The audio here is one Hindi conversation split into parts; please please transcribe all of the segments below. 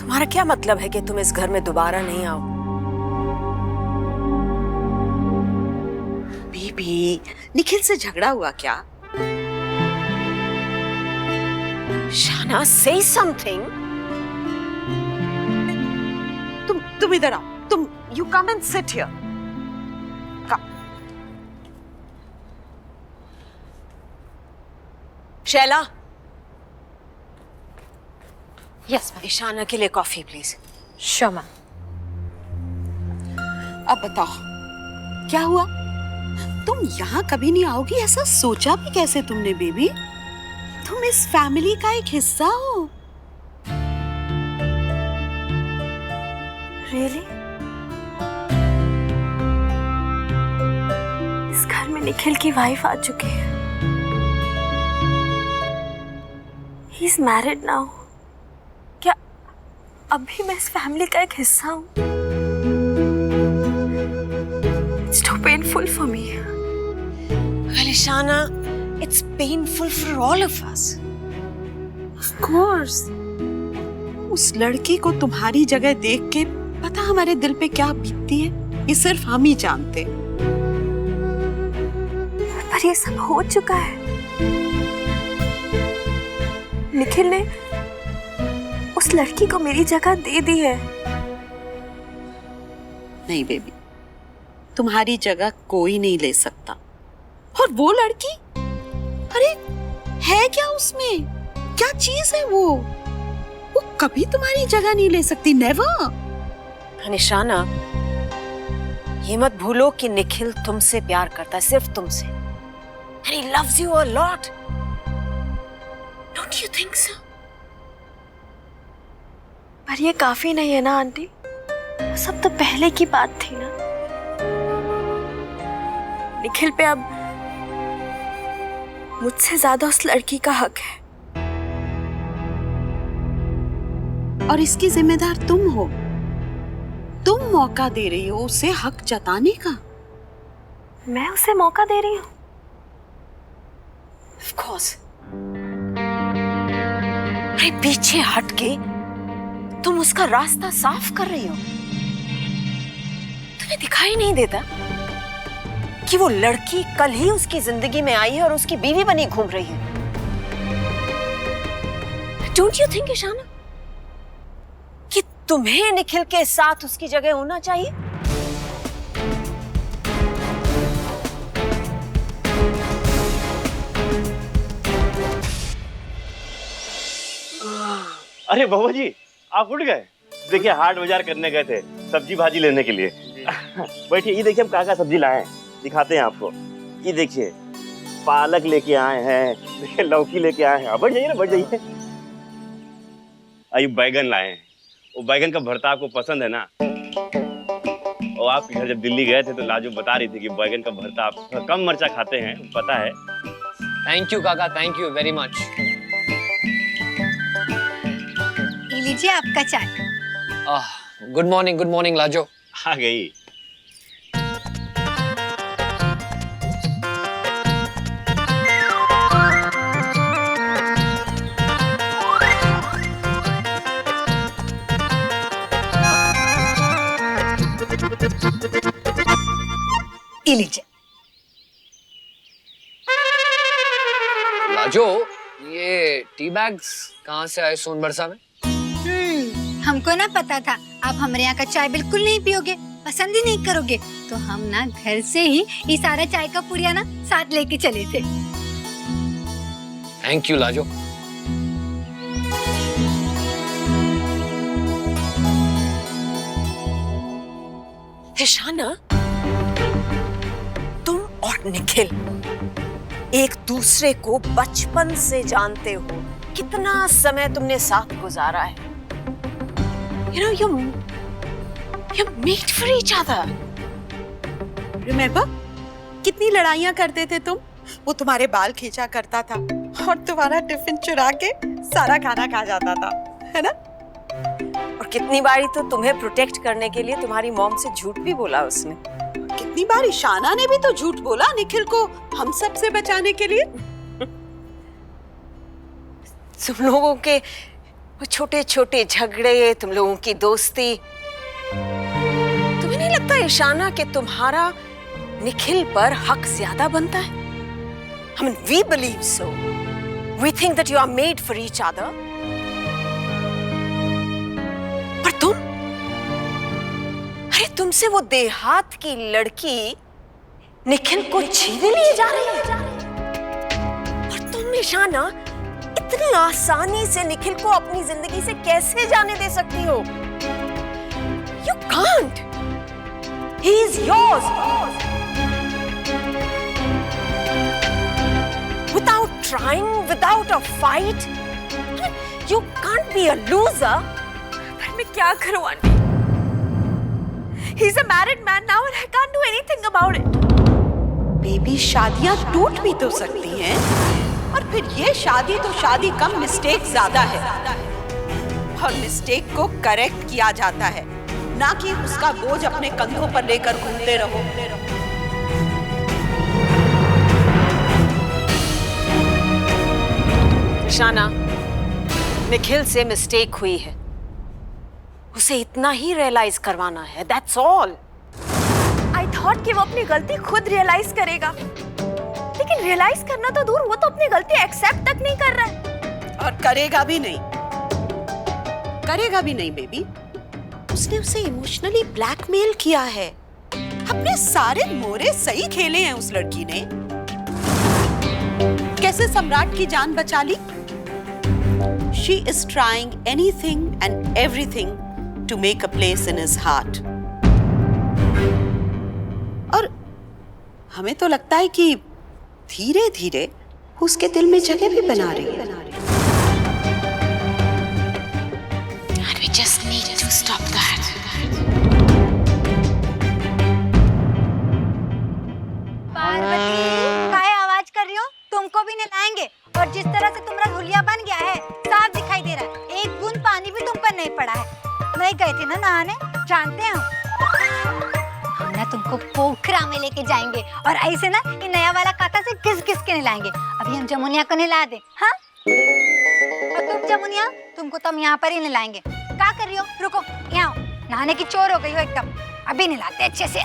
तुम्हारा क्या मतलब है कि तुम इस घर में दोबारा नहीं आओ? बीबी, निखिल से झगड़ा हुआ क्या? शाना, say something. तुम इधर आओ। You come and sit here. Come. Shaila, yes Ishana के लिए कॉफी प्लीज। Sure ma'am. अब बताओ क्या हुआ? तुम यहाँ कभी नहीं आओगी ऐसा सोचा भी कैसे तुमने बेबी? तुम इस फैमिली का एक हिस्सा हो। Really? इस घर में निखिल की वाइफ आ चुकी है। He's married now. क्या अभी मैं इस फैमिली का एक हिस्सा हूँ? It's too painful for me. Well, Ishana, it's painful for all of us. Of course. उस लड़की को तुम्हारी जगह देख के पता हमारे दिल पे क्या बीतती है, ये सिर्फ हम ही जानते। पर ये सब हो चुका है। निखिल ने उस लड़की को मेरी जगह दे दी है। नहीं बेबी, तुम्हारी जगह कोई नहीं ले सकता। और वो लड़की, अरे है क्या उसमें? क्या चीज है वो कभी तुम्हारी जगह नहीं ले सकती। नेवर। निशाना, ये मत भूलो कि निखिल तुमसे प्यार करता है, सिर्फ तुमसे। And he loves you a lot. Don't you think so? पर ये काफी नहीं है ना आंटी? सब तो पहले की बात थी ना। निखिल पे अब मुझसे ज्यादा उस लड़की का हक है। और इसकी जिम्मेदार तुम हो। तुम मौका दे रही हो उसे हक जताने का। मैं उसे मौका दे रही हूँ? Of course. अरे पीछे हट के तुम उसका रास्ता साफ कर रही हो। तुम्हें दिखाई नहीं देता कि वो लड़की कल ही उसकी जिंदगी में आई है और उसकी बीवी बनी घूम रही है? Don't you think, ईशाना, कि तुम्हें निखिल के साथ उसकी जगह होना चाहिए? अरे बाबा जी, आप उठ गए? देखिए हाट बाजार करने गए थे सब्जी भाजी लेने के लिए। बैठिए, ये देखिए हम क्या क्या सब्जी लाए हैं, दिखाते हैं आपको। ये देखिए पालक लेके आए हैं, देखिए लौकी लेके आए हैं। बढ़ जाइए ना, बढ़ जाइए। ये बैगन लाए हैं। वो बैगन का भरता आपको पसंद है ना? और आप इधर जब दिल्ली गए थे तो लाजो बता रही थी कि बैगन का भरता आप कम मिर्चा खाते हैं, पता है। थैंक यू काका, थैंक यू वेरी मच। लीजिए आपका चाय। Good morning Lajo. आ गई। लीजिए। लाजो, ये टी बैग्स कहाँ से आए सोनबरसा में? हमको ना पता था आप हमारे यहाँ का चाय बिल्कुल नहीं पियोगे, पसंद ही नहीं करोगे, तो हम ना घर से ही ये सारा चाय का पुड़िया ना साथ लेके चले थे। Thank you Lajo. ईशाना, तुम और निखिल एक दूसरे को बचपन से जानते हो। कितना समय तुमने साथ गुजारा है। You know, you're made for each other. Remember? कितनी लड़ाइयाँ करते थे तुम? वो तुम्हारे बाल खींचा करता था और तुम्हारा टिफिन चुरा के सारा खाना खा जाता था, है ना? और कितनी बारी तो तुम्हें प्रोटेक्ट करने के लिए तुम्हारी मॉम से झूठ भी बोला उसने। कितनी बार ईशाना ने भी तो झूठ बोला निखिल को हम सब से बचाने के लिए। तुम लोगों के वो छोटे छोटे झगड़े, तुम लोगों की दोस्ती। तुम्हें नहीं लगता ईशाना कि तुम्हारा निखिल पर हक ज्यादा बनता है? I mean, we believe so. We think that you are made for each other. पर तुम, अरे तुमसे वो देहात की लड़की निखिल को छीने लिए जा रही है। और तुम ईशाना इतनी आसानी से निखिल को अपनी जिंदगी से कैसे जाने दे सकती हो? You can't. He is yours. Without trying, without a fight, you can't be a loser. पर मैं क्या करूं aunty? He's a married man now and I can't do anything about it. Baby, शादियां टूट भी तो सकती हैं, और फिर ये शादी तो शादी कम, मिस्टेक ज्यादा है। और मिस्टेक को करेक्ट किया जाता है, ना कि उसका बोझ अपने कंधों पर लेकर घूमते रहो। ईशाना, निखिल से मिस्टेक हुई है, उसे इतना ही रियलाइज करवाना है, दैट्स ऑल। I thought कि वो अपनी गलती खुद रियलाइज करेगा, लेकिन रियलाइज करना तो दूर, वो तो अपनी गलती एक्सेप्ट तक नहीं कर रहा है। और करेगा भी नहीं, करेगा भी नहीं बेबी। उसने उसे इमोशनली ब्लैकमेल किया है। अपने सारे मोरे सही खेले हैं उस लड़की ने। कैसे सम्राट की जान बचा ली? She is trying anything and everything to make a place in his heart. और हमें तो लगता है कि धीरे धीरे उसके दिल में जगह भी बना रही है। And we just need to stop that. Parvati, काहे आवाज कर रही हो? तुमको भी नहलाएंगे, और जिस तरह से तुम्हारा धुलिया बन गया है, साफ दिखाई दे रहा है। एक बूंद पानी भी तुम पर नहीं पड़ा है। नहीं गए थे ना नहाने, जानते हो? हम ना तुमको पोखरा में लेके जाएंगे, और ऐसे ना ये नया वाला काका से घिस घिस के नहलाएंगे। अभी हम जमुनिया को नहला दे, हाँ? और तुम जमुनिया, तुमको तो हम यहाँ पर ही नहलाएंगे। क्या कर रही हो? रुको, यहाँ आओ। नहाने की चोर हो गई हो एकदम। अभी नहलाते अच्छे से।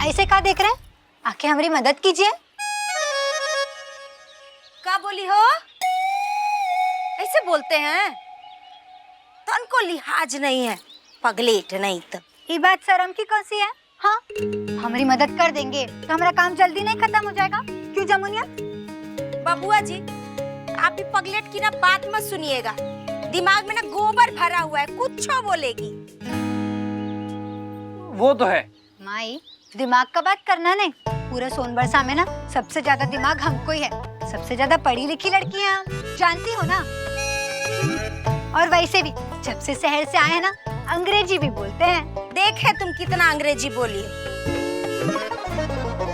ऐसे क्या देख रहे हैं? आके हमारी मदद कीजिए। क्या बोली हो? ऐसे बोलते हैं? तन को लिहाज नहीं है, पगलेट नहीं तो। ये बात शर्म की कौन सी है? हाँ, हमारी मदद कर देंगे तो हमारा काम जल्दी नहीं खत्म हो जाएगा? क्यों जमुनिया? बबुआ जी, आप भी पगलेट की ना बात मत सुनिएगा। दिमाग में ना गोबर भरा हुआ है, कुछ बोलेगी। वो तो है। माई, दिमाग का बात करना नहीं। पूरे सोनबरसा में ना सबसे ज्यादा दिमाग हमको ही है। सबसे ज्यादा पढ़ी लिखी लड़की हैं हम, जानती हो ना? और वैसे भी जब से शहर से आए हैं ना, अंग्रेजी भी बोलते हैं। देखे तुम कितना अंग्रेजी बोली।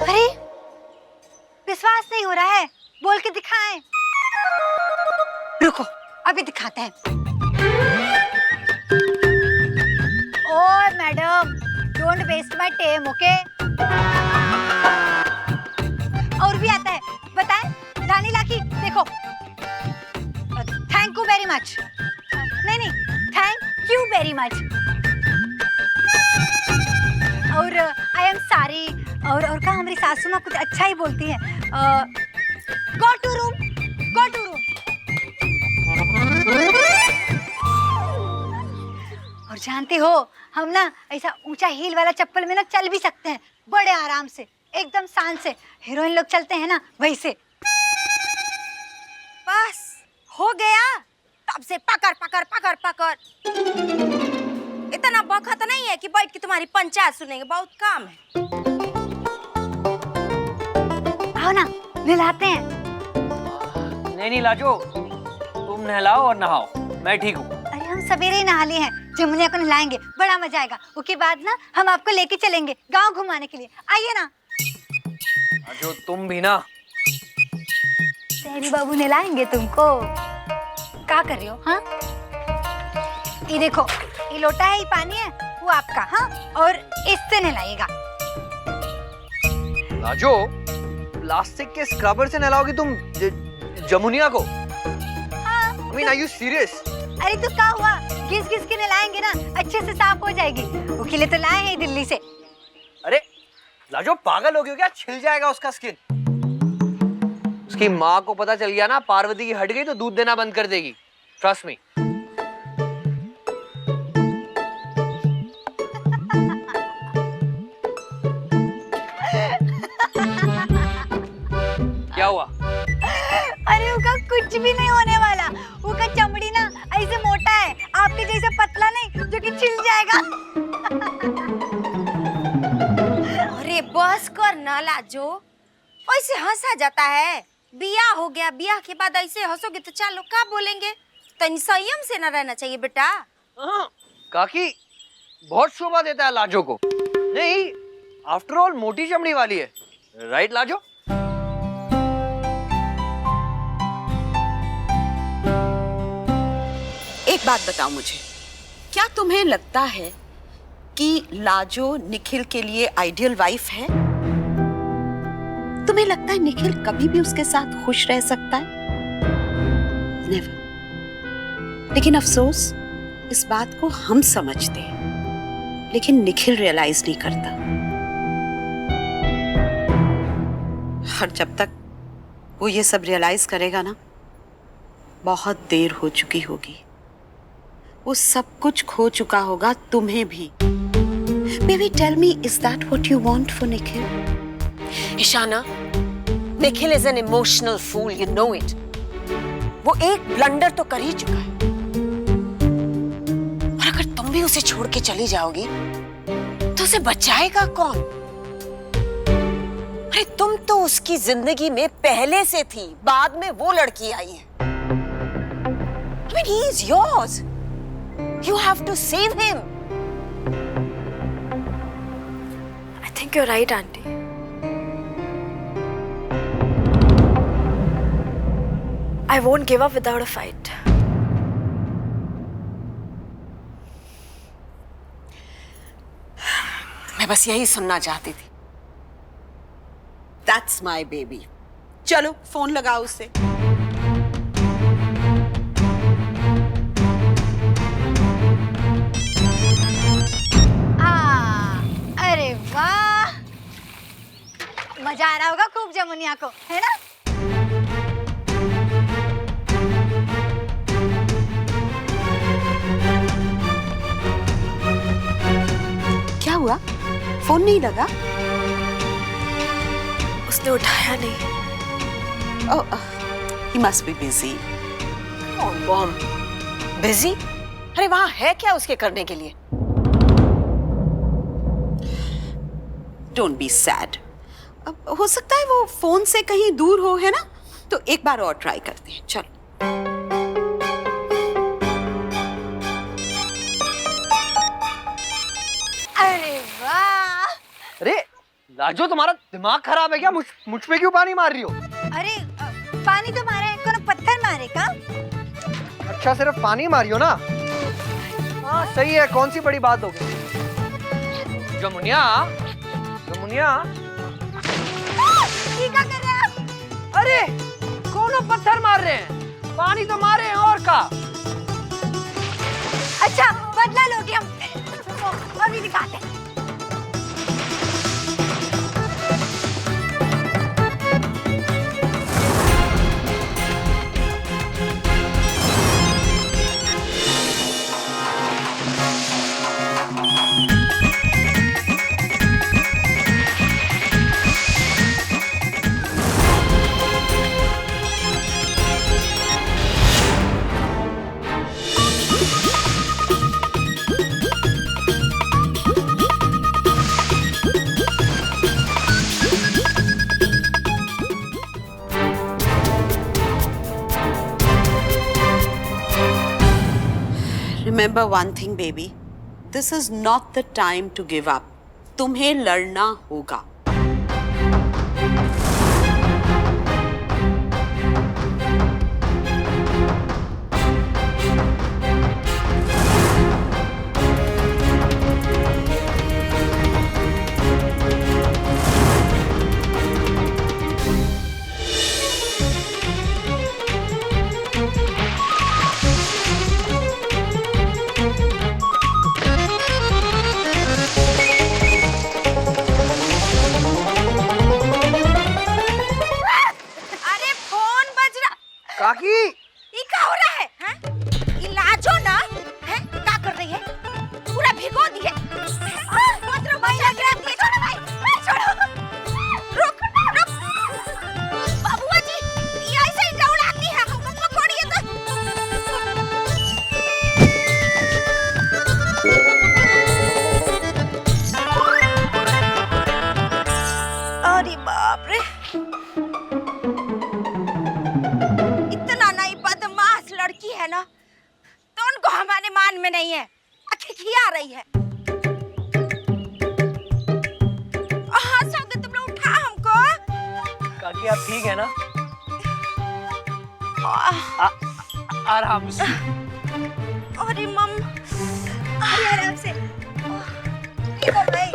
अरे, विश्वास नहीं हो रहा है, बोल के दिखाएं। रुको, अभी दिखाते हैं। Oh madam, don't waste my time, okay? और भी आता है, बताएं? रानी लाकी, देखो। Thank you very much. नहीं, थैंक यू वेरी मच। और आई एम सॉरी। और क्या, हमारी सासू माँ कुछ अच्छा ही बोलती है। Go to room, go to room. और जानते हो, हम ना ऐसा ऊंचा हील वाला चप्पल में ना चल भी सकते हैं, बड़े आराम से, एकदम शान से। हीरोइन लोग चलते हैं ना, वैसे। बस हो गया, तब से पकड़ पकड़ पकड़ पकड़। इतना बखत नहीं है कि बैठ के तुम्हारी पंचायत सुनेंगे, बहुत काम है। आओ ना, नहलाते हैं। नहीं लाजो, तुम नहलाओ और नहाओ, मैं ठीक हूँ। अरे हम सवेरे ही नहा लिए हैं, जमुनिया को नहलाएंगे, बड़ा मजा आएगा। उसके बाद ना हम आपको लेके चलेंगे गांव घुमाने के लिए, आइए ना। लाजो, तुम भी ना। तेरी बाबू नहलाएंगे तुमको। क्या कर रही हो? हाँ, ये देखो, ये लोटा है, ये पानी है, वो आपका। हाँ, और इससे नहलाइएगा। लाजो, प्लास्टिक के स्क्रबर से नहलाओगी तुम जमुनिया को? हाँ, I mean, are you serious? अरे तो क्या हुआ, घिस घिस के नहलाएंगे ना, अच्छे से साफ हो जाएगी। उसके लिए तो लाए हैं दिल्ली से। अरे लाजो, पागल हो गई हो क्या? छिल जाएगा उसका स्किन। उसकी माँ को पता चल गया ना पार्वती की हट गई तो दूध देना बंद कर देगी। Trust me. क्या हुआ? अरे उसका कुछ भी नहीं होने वाला। उसका चमड़ी ना ऐसे मोटा है, आपके जैसा पतला नहीं जो कि छिल जाएगा। अरे बस कर ना लाजो, ऐसे हंसा जाता है। बिया हो गया, बिया के बाद ऐसे हंसोगे तो चार लोग क्या बोलेंगे? तनी संयम से ना रहना चाहिए बेटा। काकी बहुत शोभा देता है लाजो को। नहीं, आफ्टर ऑल मोटी चमड़ी वाली है, राइट लाजो? एक बात बताओ मुझे, क्या तुम्हें लगता है कि लाजो निखिल के लिए आइडियल वाइफ है? तुम्हें लगता है निखिल कभी भी उसके साथ खुश रह सकता है? नेवर। लेकिन अफसोस, इस बात को हम समझते हैं, लेकिन निखिल रियलाइज नहीं करता। और जब तक वो ये सब रियलाइज करेगा ना, बहुत देर हो चुकी होगी। वो सब कुछ खो चुका होगा, तुम्हें भी। Baby, tell me, is that what you want for Nikhil? Ishana, Nikhil is an emotional fool, you know it. वो एक ब्लंडर तो कर ही चुका है, और अगर तुम भी उसे छोड़ के चली जाओगी तो उसे बचाएगा कौन? अरे तुम तो उसकी जिंदगी में पहले से थी, बाद में वो लड़की आई है। I mean, he is yours. You have to save him. I think you're right, auntie. I won't give up without a fight. मैं बस यही सुनना चाहती थी। That's my baby. चलो फोन लगाओ उसे। अरे वाह, मजा आ रहा होगा खूब जमुनिया को, है ना? क्या हुआ? फोन नहीं लगा? उसने उठाया नहीं। Oh, he must be busy. बॉम बिजी? अरे वहां है क्या उसके करने के लिए? Don't be sad. अब हो सकता है वो फोन से कहीं दूर हो, है ना? तो एक बार और ट्राई करते हैं, चलो। अरे वाह। अरे लाजो, तुम्हारा दिमाग खराब है क्या? मुझ पे क्यों पानी मार रही हो? अरे पानी तो मारे, कौन पत्थर मारे का? अच्छा, सिर्फ पानी मारी हो ना? हाँ सही है, कौन सी बड़ी बात हो गई। जमुनिया, जमुनिया, ये क्या कर रहे हैं आप? अरे कौन पत्थर मार रहे हैं? पानी तो मारे हैं, और का? अच्छा बदला लोगे हम, अभी दिखाते हैं। Remember one thing, baby. This is not the time to give up. तुम्हें लड़ना होगा। काकी ये क्या हो रहा है? हैं? ये लाजो ना है क्या कर रही है? पूरा भिगो दिए। मत रो भाई, लग रहा है छोड़ो भाई, छोड़ो। रुक रुक। बाबूआ जी ये ऐसे ही दौड़ाती है, हमको पकड़िए तो। अरे बाप रे, इतना नहीं बदमाश लड़की है ना, तो उनको हमारे मान में नहीं है, खिखिया रही है। हंसोगे तुम लोग, उठा हमको। काकी आप ठीक है ना? आराम से। अरे मम, अरे आराम से। ठीक हो भाई।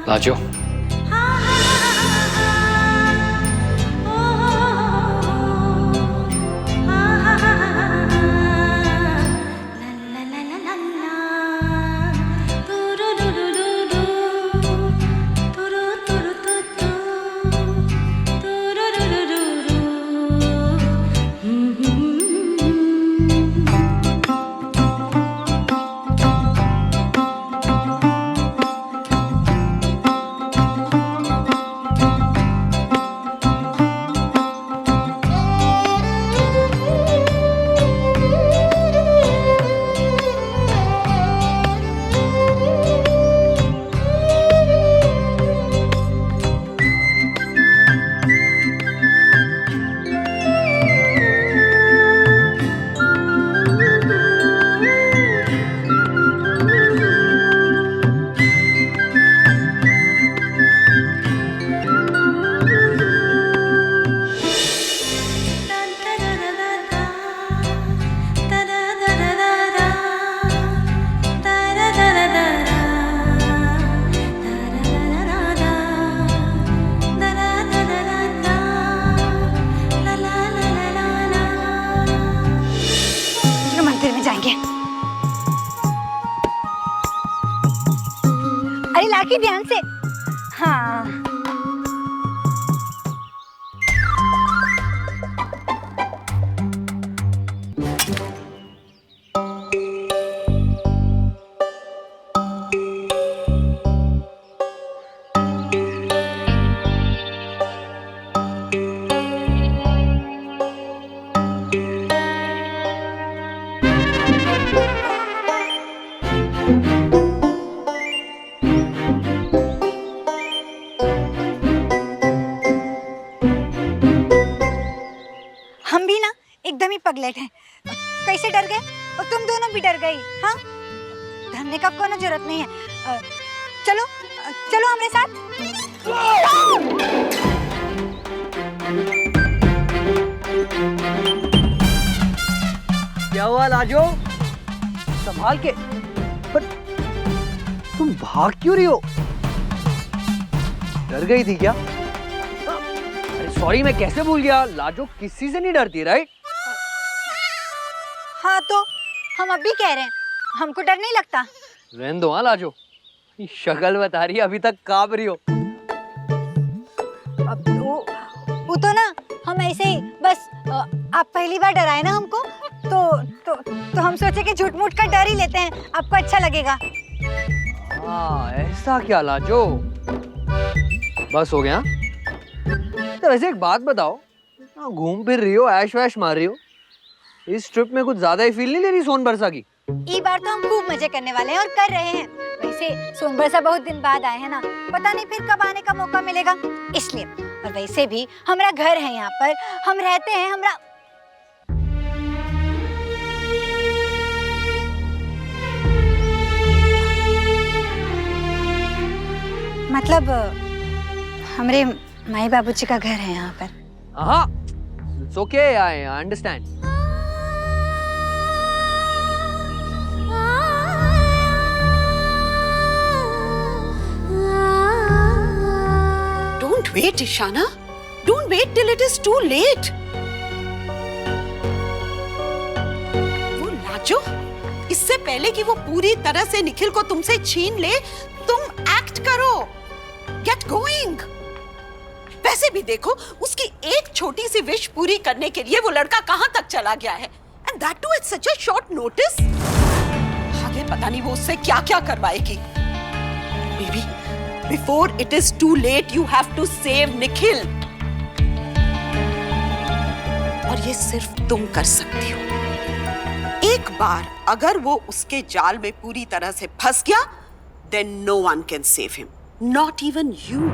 लाजो मंदिर में जाएंगे। अरे लाकी ध्यान से। हाँ हम भी ना एकदम ही पगलेट हैं। कैसे डर गए और तुम दोनों भी डर गई। हाँ डरने का कोई जरूरत नहीं है। चलो चलो हमारे साथ। क्या हुआ लाजो? संभाल के। पर तुम भाग क्यों रही हो? डर गई थी क्या? अरे सॉरी, मैं कैसे भूल गया। लाजो किसी से नहीं डरती, राइट? हाँ तो हम अब भी कह रहे हैं, हमको डर नहीं लगता। रहने दो। हाँ लाजो, शक्ल बता रही है, अभी तक कांप रही हो। अब वो तो ना हम ऐसे ही बस आप पहली बार डराए ना हमको, तो हम सोचे कि झूठ मूठ का डर ही लेते हैं, आपको अच्छा लगेगा। हाँ ऐसा क्या लाजो? बस हो गया? तो वैसे एक बात बताओ, घूम फिर रही हो, ऐश वैश मार रही हो, इस ट्रिप में कुछ ज्यादा ही फील नहीं ले रही सोन बरसा की? ई बार तो हम खूब मजे करने वाले हैं और कर रहे हैं। वैसे सोनभर से बहुत दिन बाद आए हैं ना, पता नहीं फिर कब आने का मौका मिलेगा, इसलिए। और वैसे भी हमारा घर है यहाँ पर, हम रहते हैं। हमरा मतलब हमारे माई बाबूजी का घर है यहाँ पर। हाँ, it's okay, I understand. Don't wait, Ishana. Don't wait till it is too late. वो लाजो, इससे पहले कि वो पूरी तरह से निखिल को तुमसे छीन ले, तुम एक्ट करो। Get going. वैसे भी देखो, उसकी एक छोटी सी विश पूरी करने के लिए वो लड़का कहां तक चला गया है, and that too at such a short notice. आगे पता नहीं वो उससे क्या-क्या करवाएगी। Baby, before it is too late, you have to save Nikhil. और ये सिर्फ तुम कर सकती हो। एक बार अगर वो उसके जाल में पूरी तरह से फंस गया, then no one can save him, not even you.